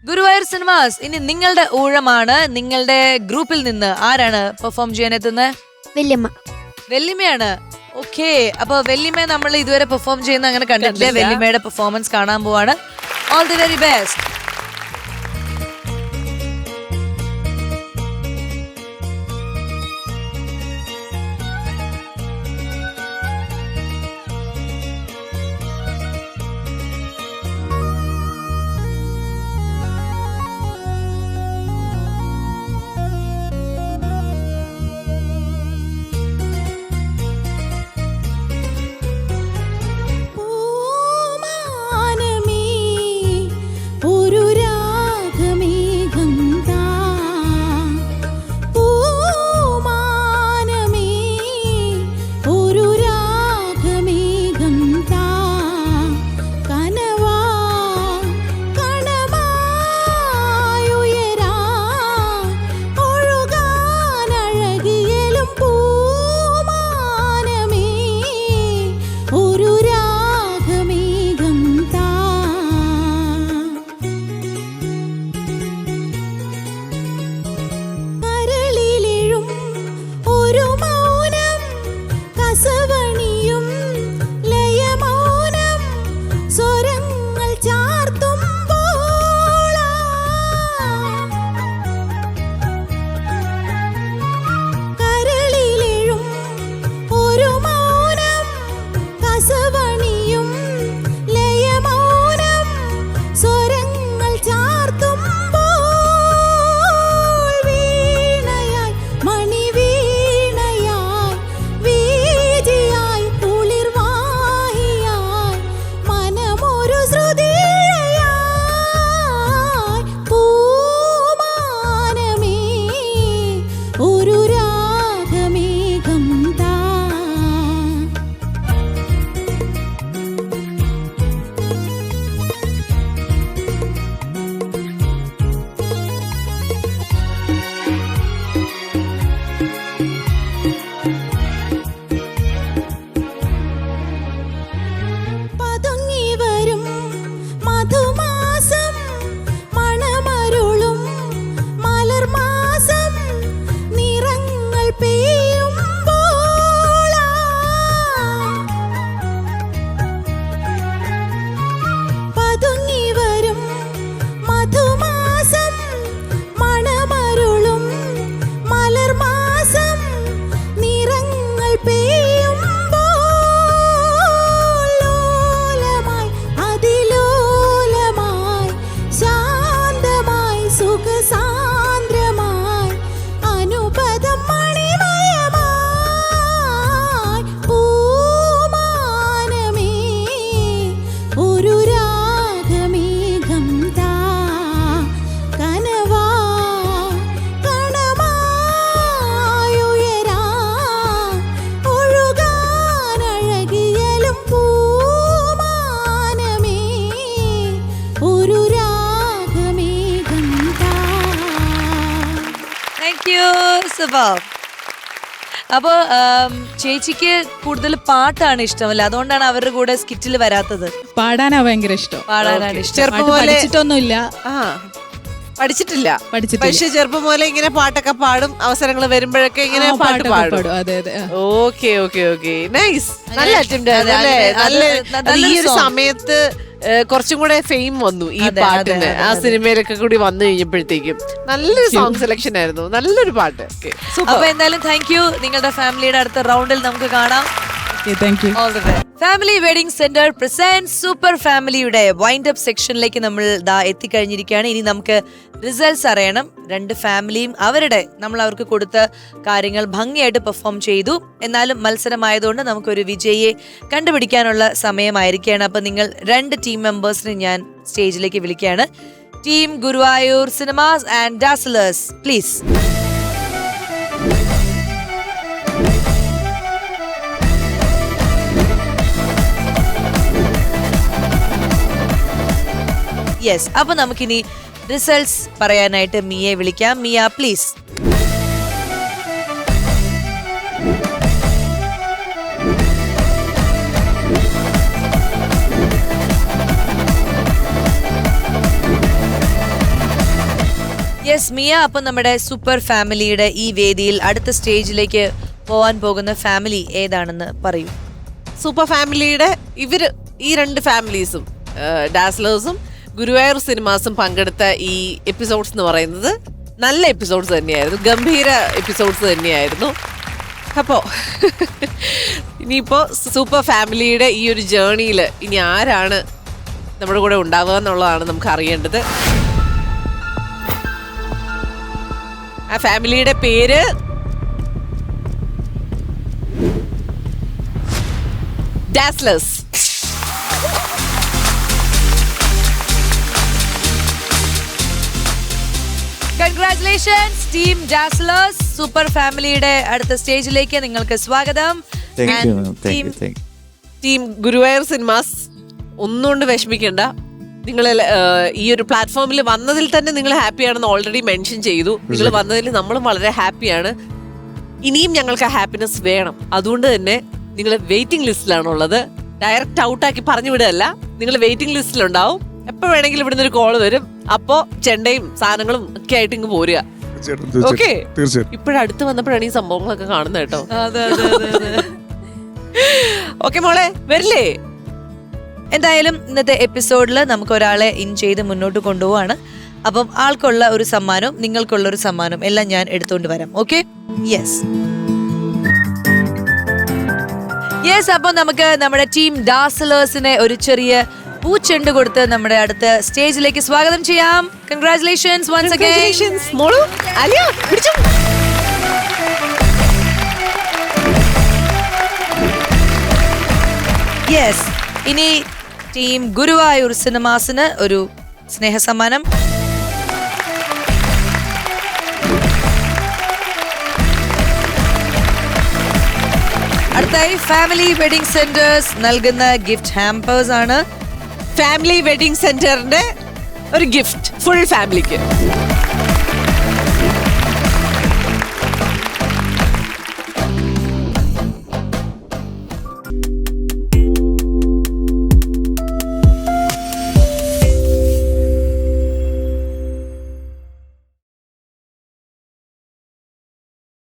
Guruvayur cinemas, ഇനി നിങ്ങളുടെ ഊഴമാണ്. നിങ്ങളുടെ ഗ്രൂപ്പിൽ നിന്ന് ആരാണ് പെർഫോം ചെയ്യാൻ എത്തുന്നത്? വല്യമ്മ. വെല്ലിമയാണ്. ഓക്കെ, അപ്പൊ വെല്ലിമ നമ്മൾ ഇതുവരെ പെർഫോം ചെയ്യുന്ന അങ്ങനെ കണ്ടിട്ടില്ല. വെല്ലിമയുടെ പെർഫോമൻസ് കാണാൻ പോവാണ്. All the very best. അപ്പൊ ചേച്ചിക്ക് കൂടുതൽ പാട്ടാണ് ഇഷ്ടമല്ല, അതുകൊണ്ടാണ് അവരുടെ കൂടെ സ്കിറ്റിൽ വരാത്തത്. പാടാനാ ഭയങ്കര ഇഷ്ടം. പാടാനാണ് ഇഷ്ടം. ചെറുപ്പം പോലെ പഠിച്ചിട്ടൊന്നുമില്ല. പഠിച്ചിട്ടില്ല. പക്ഷെ ചെറുപ്പം പോലെ ഇങ്ങനെ പാട്ടൊക്കെ പാടും, അവസരങ്ങൾ വരുമ്പോഴൊക്കെ ഇങ്ങനെ പാട്ട് പാടും. അതെ അതെ. Okay okay okay, nice. നല്ല അറ്റംപ്റ്റ് ആയിരുന്നു. നല്ല ഈ ഒരു സമയത്ത് കുറച്ചും കൂടെ ഫെയിം വന്നു ഈ പാട്ടിന്. ആ സിനിമയിലൊക്കെ കൂടി വന്നു കഴിഞ്ഞപ്പോഴത്തേക്കും നല്ലൊരു സോങ് സെലക്ഷൻ ആയിരുന്നു, നല്ലൊരു പാട്ട്. അപ്പൊ എന്തായാലും താങ്ക് യു. നിങ്ങളുടെ ഫാമിലിയുടെ അടുത്ത റൗണ്ടിൽ നമുക്ക് കാണാം. Family wedding centre present super ഫാമിലിയുടെ വൈൻഡ് അപ്പ് സെക്ഷനിലേക്ക് നമ്മൾ എത്തിക്കഴിഞ്ഞിരിക്കുകയാണ്. ഇനി നമുക്ക് റിസൾട്ട്സ് അറിയണം. രണ്ട് ഫാമിലിയും നമ്മൾ അവർക്ക് കൊടുത്ത കാര്യങ്ങൾ ഭംഗിയായിട്ട് പെർഫോം ചെയ്തു. എന്നാലും മത്സരമായതുകൊണ്ട് നമുക്കൊരു വിജയിയെ കണ്ടുപിടിക്കാനുള്ള സമയമായിരിക്കുകയാണ്. അപ്പൊ നിങ്ങൾ രണ്ട് ടീം മെമ്പേഴ്സിനെ ഞാൻ സ്റ്റേജിലേക്ക് വിളിക്കുകയാണ്. Team Guruvayur cinemas and Dazzlers, please. Yes, അപ്പൊ നമുക്കിനി റിസൾട്ട്സ് പറയാനായിട്ട് മിയെ വിളിക്കാം. മിയ, പ്ലീസ്. യെസ് മിയ, അപ്പൊ നമ്മുടെ സൂപ്പർ ഫാമിലിയുടെ ഈ വേദിയിൽ അടുത്ത സ്റ്റേജിലേക്ക് പോവാൻ പോകുന്ന ഫാമിലി ഏതാണെന്ന് പറയൂ. സൂപ്പർ ഫാമിലിയുടെ ഈ രണ്ട് ഫാമിലീസും ഡാസ്ലേഴ്സും ഗുരുവായൂർ സിനിമാസും പങ്കെടുത്ത ഈ എപ്പിസോഡ്സ് എന്ന് പറയുന്നത് നല്ല എപ്പിസോഡ്സ് തന്നെയായിരുന്നു, ഗംഭീര എപ്പിസോഡ്സ് തന്നെയായിരുന്നു. അപ്പോൾ ഇനിയിപ്പോൾ സൂപ്പർ ഫാമിലിയുടെ ഈ ഒരു ജേർണിയിൽ ഇനി ആരാണ് നമ്മുടെ കൂടെ ഉണ്ടാവുക എന്നുള്ളതാണ് നമുക്ക് അറിയേണ്ടത്. ആ ഫാമിലിയുടെ പേര് Dazzlers. Congratulations team Dazzlers. Super ഫാമിലിയുടെ അടുത്ത സ്റ്റേജിലേക്ക് നിങ്ങൾക്ക് സ്വാഗതം. ടീം ഗുരുവായൂർ സിനിമാസ്, ഒന്നുകൊണ്ട് വിഷമിക്കണ്ട. നിങ്ങൾ ഈ ഒരു പ്ലാറ്റ്ഫോമിൽ വന്നതിൽ തന്നെ നിങ്ങൾ ഹാപ്പിയാണെന്ന് ഓൾറെഡി മെൻഷൻ ചെയ്തു. നിങ്ങൾ വന്നതിൽ നമ്മളും വളരെ ഹാപ്പിയാണ്. ഇനിയും ഞങ്ങൾക്ക് ആ ഹാപ്പിനെസ് വേണം. അതുകൊണ്ട് തന്നെ നിങ്ങൾ വെയിറ്റിംഗ് ലിസ്റ്റിലാണുള്ളത്. ഡയറക്റ്റ് ഔട്ടാക്കി പറഞ്ഞു വിടുകയല്ല, നിങ്ങൾ വെയിറ്റിംഗ് ലിസ്റ്റിലുണ്ടാവും. എപ്പോൾ വേണമെങ്കിലും ഇവിടുന്ന് ഒരു കോള് വരും. അപ്പോ ചെണ്ടയും സാധനങ്ങളും ഒക്കെ ആയിട്ട് ഇങ്ങ് പോരുക. ഓക്കെ, ഇപ്പോഴടുത്ത് വന്നപ്പോഴാണ് ഈ സംഭവങ്ങളൊക്കെ കാണുന്നത് കേട്ടോ. ഓക്കെ മോളെ, വരില്ലേ? എന്തായാലും ഇന്നത്തെ എപ്പിസോഡിൽ നമുക്ക് ഒരാളെ ഇൻ ചെയ്ത് മുന്നോട്ട് കൊണ്ടുപോവാണ്. അപ്പം ആൾക്കുള്ള ഒരു സമ്മാനവും നിങ്ങൾക്കുള്ള ഒരു സമ്മാനവും എല്ലാം ഞാൻ എടുത്തുകൊണ്ട് വരാം. Okay, yes. അപ്പൊ നമുക്ക് നമ്മുടെ ടീം ഡാസ്ലേഴ്സിനെ ഒരു ചെറിയ പൂച്ചെണ്ട് കൊടുത്ത് നമ്മുടെ അടുത്ത സ്റ്റേജിലേക്ക് സ്വാഗതം ചെയ്യാം. Congratulations once again. മോളു അലിയ പിടിച്ചു. യെസ്, ഇനി ടീം ഗുരുവായൂർ സിനിമാസിന് ഒരു സ്നേഹസമ്മാനം. അടുത്തായി ഫാമിലി വെഡിങ് സെന്റേഴ്സ് നൽകുന്ന ഗിഫ്റ്റ് ഹാമ്പേഴ്സ് ആണ്. ഫാമിലി വെഡിങ് സെന്ററിന്റെ ഒരു ഗിഫ്റ്റ് ഫുൾ ഫാമിലിക്ക്.